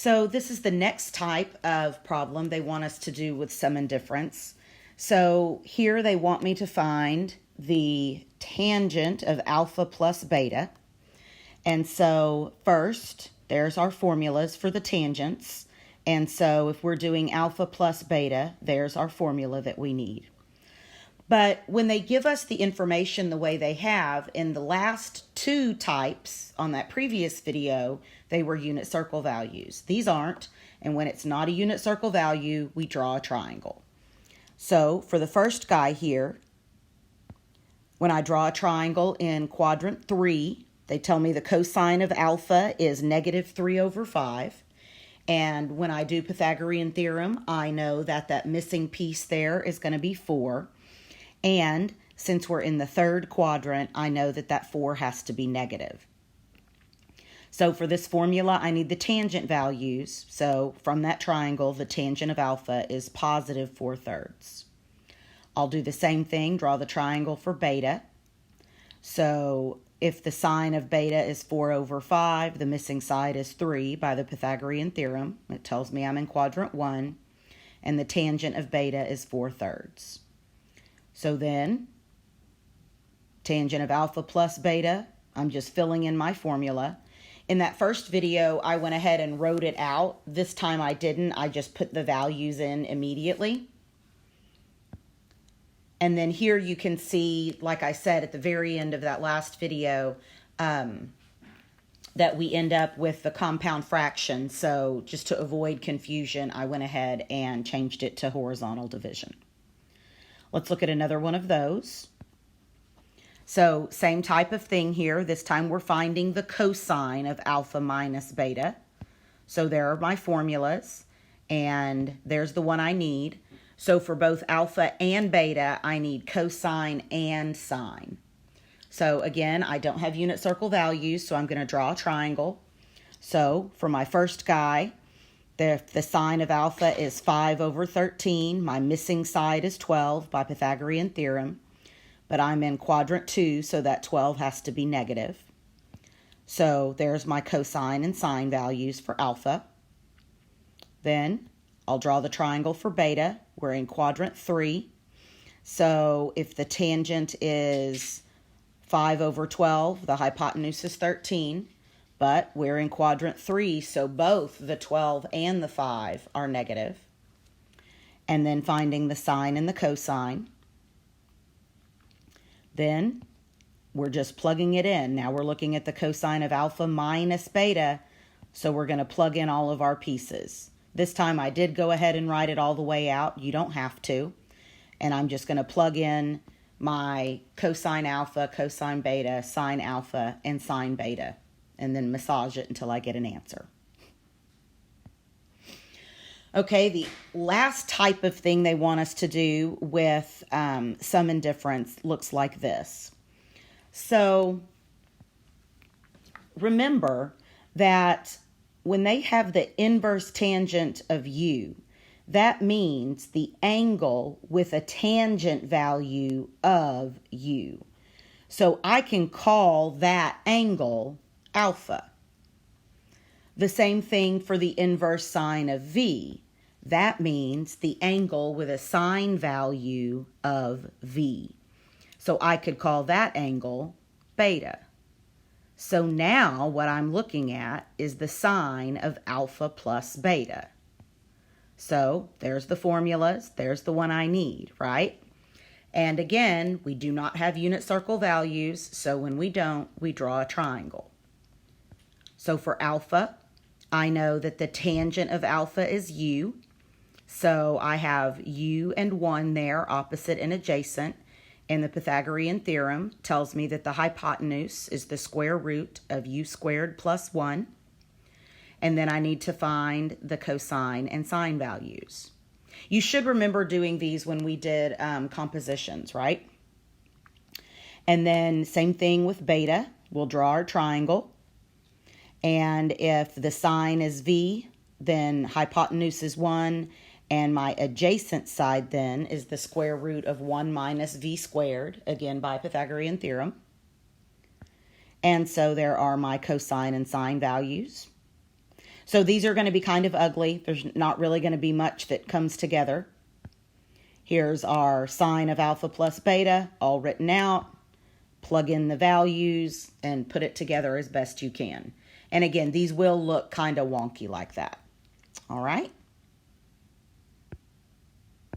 So this is the next type of problem they want us to do with sum and difference. So here they want me to find the tangent of alpha plus beta. And so first, there's our formulas for the tangents. And so if we're doing alpha plus beta, there's our formula that we need. But when they give us the information the way they have, in the last two types on that previous video, they were unit circle values. These aren't, and when it's not a unit circle value, we draw a triangle. So for the first guy here, when I draw a triangle in quadrant 3, they tell me the cosine of alpha is -3/5. And when I do Pythagorean theorem, I know that that missing piece there is going to be 4. And since we're in the third quadrant, I know that that 4 has to be negative. So for this formula, I need the tangent values. So from that triangle, the tangent of alpha is +4/3. I'll do the same thing, draw the triangle for beta. So if the sine of beta is 4/5, the missing side is 3 by the Pythagorean theorem. It tells me I'm in quadrant 1, and the tangent of beta is 4/3. So then, tangent of alpha plus beta, I'm just filling in my formula. In that first video, I went ahead and wrote it out. This time I didn't. I just put the values in immediately. And then here you can see, like I said at the very end of that last video, that we end up with the compound fraction. So just to avoid confusion, I went ahead and changed it to horizontal division. Let's look at another one of those. So same type of thing here. This time we're finding the cosine of alpha minus beta. So there are my formulas, and there's the one I need. So for both alpha and beta, I need cosine and sine. So again, I don't have unit circle values, so I'm going to draw a triangle. So for my first guy, the sine of alpha is 5/13. My missing side is 12 by Pythagorean theorem. But I'm in quadrant 2, so that 12 has to be negative. So there's my cosine and sine values for alpha. Then I'll draw the triangle for beta. We're in quadrant 3. So if the tangent is 5/12, the hypotenuse is 13. But we're in quadrant 3, so both the 12 and the 5 are negative. And then finding the sine and the cosine. Then we're just plugging it in. Now we're looking at the cosine of alpha minus beta, so we're going to plug in all of our pieces. This time I did go ahead and write it all the way out. You don't have to. And I'm just going to plug in my cosine alpha, cosine beta, sine alpha, and sine beta, and then massage it until I get an answer. Okay, the last type of thing they want us to do with sum and difference looks like this. So remember that when they have the inverse tangent of u, that means the angle with a tangent value of u. So I can call that angle alpha. The same thing for the inverse sine of v. That means the angle with a sine value of v. So I could call that angle beta. So now what I'm looking at is the sine of alpha plus beta. So there's the formulas. There's the one I need, right? And again, we do not have unit circle values, so when we don't, we draw a triangle. So for alpha, I know that the tangent of alpha is u. So I have u and 1 there, opposite and adjacent. And the Pythagorean theorem tells me that the hypotenuse is the square root of u squared plus 1. And then I need to find the cosine and sine values. You should remember doing these when we did compositions, right? And then same thing with beta. We'll draw our triangle. And if the sine is v, then hypotenuse is 1, and my adjacent side then is the square root of 1 minus v squared, again by Pythagorean theorem. And so there are my cosine and sine values. So these are going to be kind of ugly. There's not really going to be much that comes together. Here's our sine of alpha plus beta, all written out. Plug in the values and put it together as best you can. And again, these will look kind of wonky like that. All right.